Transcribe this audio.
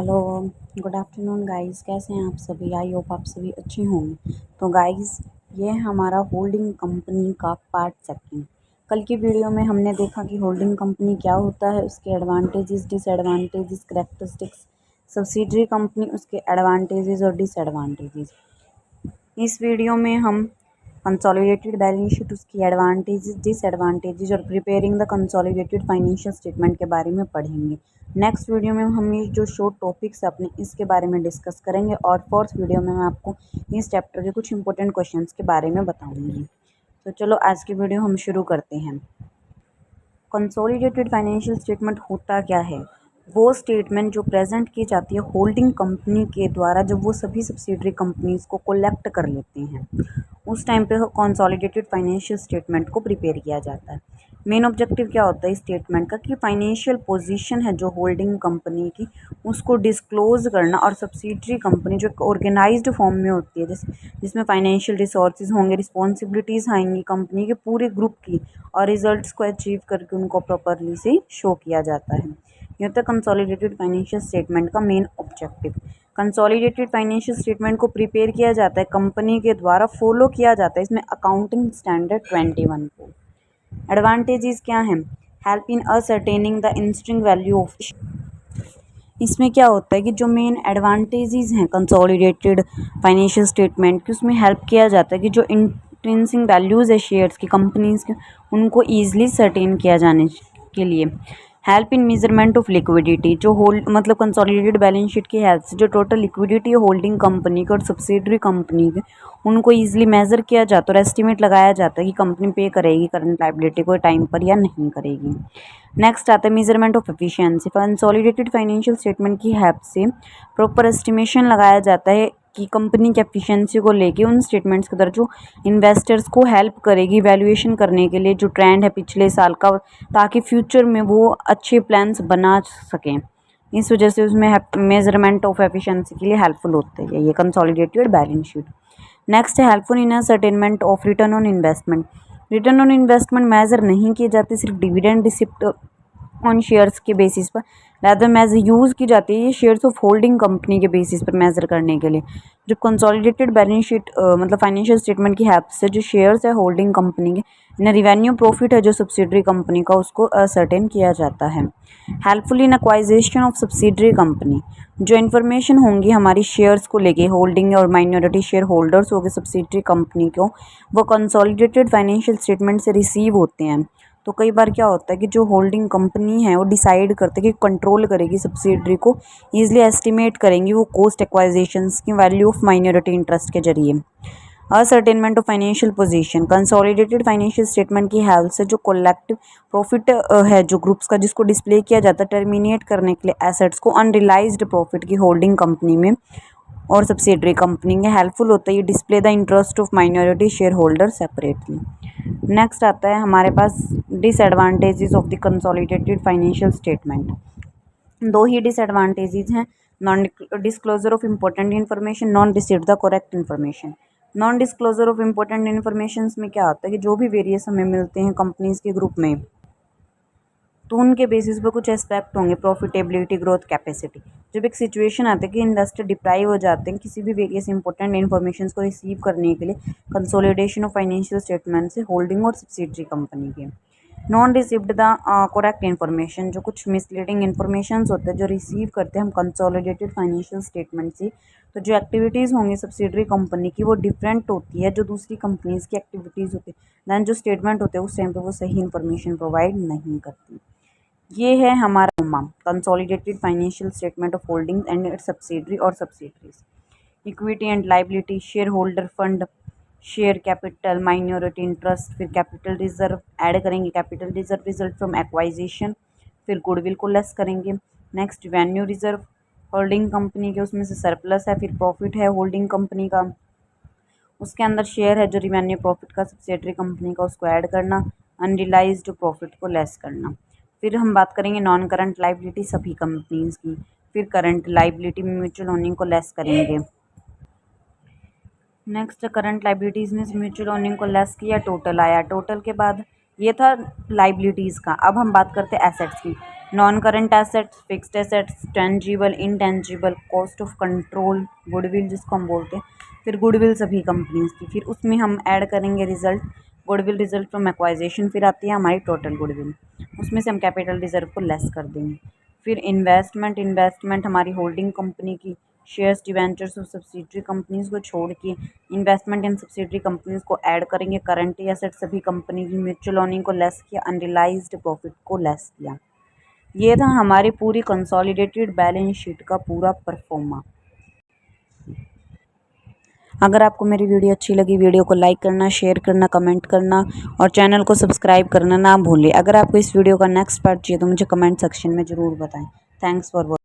Hello, good afternoon guys. कैसे हैं आप सभी? आई होप आप सभी अच्छे होंगे। तो गाइस, ये है हमारा होल्डिंग कंपनी का पार्ट सेकंड। कल की वीडियो में हमने देखा कि होल्डिंग कंपनी क्या होता है, उसके advantages, disadvantages, characteristics. Subsidiary company, उसके एडवांटेजेस और डिसएडवांटेजेस। इस वीडियो में हम कंसोलिडेटेड बैलेंस शीट, उसकी एडवांटेजेस, डिसएडवांटेजेस और preparing the consolidated financial statement के बारे में पढ़ेंगे। नेक्स्ट वीडियो में हम ये जो शॉर्ट टॉपिक्स अपने इसके बारे में डिस्कस करेंगे और फोर्थ वीडियो में मैं आपको इस चैप्टर के कुछ इंपॉर्टेंट क्वेश्चंस के बारे में बताऊंगी। तो चलो आज की वीडियो हम शुरू करते हैं। कंसोलिडेटेड फाइनेंशियल स्टेटमेंट होता क्या है? वो स्टेटमेंट जो प्रेजेंट की जाती है होल्डिंग कंपनी के द्वारा, जब वो सभी सब्सिडरी कंपनीज को कलेक्ट कर लेते हैं, उस टाइम पे कंसोलिडेटेड फाइनेंशियल स्टेटमेंट को प्रिपेयर किया जाता है। मेन ऑब्जेक्टिव क्या होता है इस स्टेटमेंट का कि फाइनेंशियल पोजीशन है जो होल्डिंग कंपनी की, उसको डिस्क्लोज करना, और सब्सिडरी कंपनी जो ऑर्गेनाइज्ड फॉर्म में होती है, जिसमें फाइनेंशियल रिसोर्सेज होंगे, रिस्पॉन्सिबिलिटीज़ आएंगी कंपनी के पूरे ग्रुप की, और रिजल्ट्स को अचीव करके उनको प्रॉपरली से शो किया जाता है। ये होता है कंसोलिडेटेड फाइनेंशियल स्टेटमेंट का main objective. Consolidated financial statement को प्रिपेयर किया जाता है कंपनी के द्वारा, फॉलो किया जाता है इसमें अकाउंटिंग स्टैंडर्ड 21 को। एडवांटेजेस क्या हैं? Help in ascertaining the intrinsic value of. इसमें क्या होता है कि जो मेन एडवांटेजेस हैं कंसोलिडेटेड फाइनेंशियल स्टेटमेंट की, उसमें हेल्प किया जाता है कि जो इंट्रिंसिक वैल्यूज़ है शेयर्स की, कंपनीज के, उनको ईजिली सर्टेन किया जाने के लिए। Help in measurement of liquidity, जो होल्ड मतलब कंसोलिडेटेड बैलेंस शीट की हेल्प से जो टोटल लिक्विडिटी है होल्डिंग कंपनी की और सब्सिडरी कंपनी के, उनको ईजिली मेजर किया जाता है और एस्टिमेट लगाया जाता है कि कंपनी पे करेगी करंट लायबिलिटी को टाइम पर या नहीं करेगी। नेक्स्ट आता है measurement of efficiency. Consolidated financial statement की हेल्प से प्रॉपर एस्टिमेशन लगाया जाता है कि कंपनी की एफिशिएंसी को लेके उन स्टेटमेंट्स के द्वारा जो इन्वेस्टर्स को हेल्प करेगी वैल्यूएशन करने के लिए, जो ट्रेंड है पिछले साल का, ताकि फ्यूचर में वो अच्छे प्लान्स बना सकें। इस वजह से उसमें मेजरमेंट ऑफ एफिशिएंसी के लिए हेल्पफुल होता है ये कंसोलिडेटेड बैलेंस शीट। नेक्स्ट है helpful in ascertainment of return on investment. Return on investment major नहीं की जाती सिर्फ डिविडेंड रिसिप्ट ऑन शेयर्स के बेसिस पर, रैदर मेजर यूज़ की जाती है ये शेयर्स ऑफ होल्डिंग कंपनी के बेसिस पर मेजर करने के लिए। जो कंसोलिडेटेड बैलेंस शीट मतलब फाइनेंशियल स्टेटमेंट की हेल्प से जो शेयर्स है होल्डिंग कंपनी के, इन रिवेन्यू प्रॉफिट है जो सब्सिडरी कंपनी का, उसको असर्टेन किया जाता है। Helpful in acquisition of subsidiary company, जो इन्फॉर्मेशन होंगी हमारी शेयर्स को लेके, होल्डिंग और माइनॉरिटी शेयर होल्डर्स हो गए सब्सिडरी कंपनी को, वो कंसोलिडेटेड फाइनेंशियल स्टेटमेंट से रिसीव होते हैं। तो कई बार क्या होता है कि जो होल्डिंग कंपनी है वो डिसाइड करते कि कंट्रोल करेगी सब्सिडरी को, ईजिली एस्टिमेट करेंगी वो कॉस्ट एक्वाइजेशंस की वैल्यू ऑफ माइनॉरिटी इंटरेस्ट के जरिए। Ascertainment of financial position. Consolidated financial statement की हेल्प से जो कलेक्टिव प्रॉफिट है जो ग्रुप्स का, जिसको डिस्प्ले किया जाता है टर्मिनेट करने के लिए एसेट्स को, अनरियलाइज्ड प्रॉफिट की होल्डिंग कंपनी में और सब्सिडरी कंपनी में हेल्पफुल होता है ये display the interest of minority share holder separately. Next आता है हमारे पास disadvantages of the consolidated financial statement. दो ही डिसएडवांटेजेस हैं। Non disclosure of important information, non received the correct information. Non disclosure of important information में क्या होता है कि जो भी वेरियस हमें मिलते हैं कंपनीज के ग्रुप में, तो उनके बेसिस पर कुछ एस्पेक्ट होंगे, प्रॉफिटेबिलिटी, ग्रोथ, कैपेसिटी। जब एक सिचुएशन आता है कि इन्वेस्टर डिप्राइव हो जाते हैं किसी भी वेरियस इंपॉर्टेंट इन्फॉर्मेशन को रिसीव करने के लिए कंसोलिडेशन ऑफ फाइनेंशियल स्टेटमेंट से होल्डिंग और सब्सिडरी कंपनी के। Non received the correct information, जो कुछ मिसलीडिंग इन्फॉर्मेशन होते हैं जो रिसीव करते हैं हम कंसोलिडेटेड फाइनेंशियल स्टेटमेंट से, तो जो एक्टिविटीज़ होंगी सब्सिडरी कंपनी की वो डिफरेंट होती है जो दूसरी कंपनीज की एक्टिविटीज़ होती है, दैन जो स्टेटमेंट होते हैं उस टाइम पे वो सही इन्फॉर्मेशन प्रोवाइड नहीं करती। ये है हमारा consolidated financial statement of holding and its subsidiary और subsidiaries. Equity and liability, share holder fund, share capital, minority interest, फिर कैपिटल रिजर्व ऐड करेंगे, capital reserve result from acquisition, फिर गुडविल को लेस करेंगे। Next revenue reserve, holding company के उसमें से surplus है, फिर प्रॉफिट है होल्डिंग कंपनी का, उसके अंदर शेयर है जो रिवेन्यू प्रॉफिट का सब्सिडरी कंपनी का, उसको ऐड करना, अनरियलाइज्ड प्रॉफिट को लेस करना। फिर हम बात करेंगे नॉन करंट लाइबिलिटी सभी कंपनीज की, फिर करंट लाइबिलिटी में म्यूचुअल ओनिंग को लेस करेंगे। नेक्स्ट करंट लाइबिलिटीज़ में म्यूचुअल ओनिंग को लेस किया, टोटल आया, टोटल के बाद ये था लाइबिलिटीज़ का। अब हम बात करते हैं एसेट्स की। Non current assets, fixed assets, tangible, intangible, cost of control, goodwill जिसको हम बोलते हैं, फिर गुडविल सभी कंपनीज की, फिर उसमें हम ऐड करेंगे result, goodwill result from acquisition, फिर आती है हमारी टोटल गुडविल, उसमें से हम कैपिटल रिजर्व को लेस कर देंगे। फिर इन्वेस्टमेंट, इन्वेस्टमेंट हमारी होल्डिंग कंपनी की शेयर्स, डिवेंचर्स और सब्सिडरी कंपनीज को छोड़ के इन्वेस्टमेंट इन सब्सिडरी कंपनीज को ऐड करेंगे। करंट एसेट सभी कंपनी की, म्यूचुअल ओनिंग को लेस किया, अनरियलाइज्ड प्रॉफिट को लेस किया। ये था हमारी पूरी कंसोलिडेटेड बैलेंस शीट का पूरा परफॉर्मा। अगर आपको मेरी वीडियो अच्छी लगी, वीडियो को लाइक करना, शेयर करना, कमेंट करना और चैनल को सब्सक्राइब करना ना भूलें। अगर आपको इस वीडियो का नेक्स्ट पार्ट चाहिए तो मुझे कमेंट सेक्शन में ज़रूर बताएं। Thanks for watching.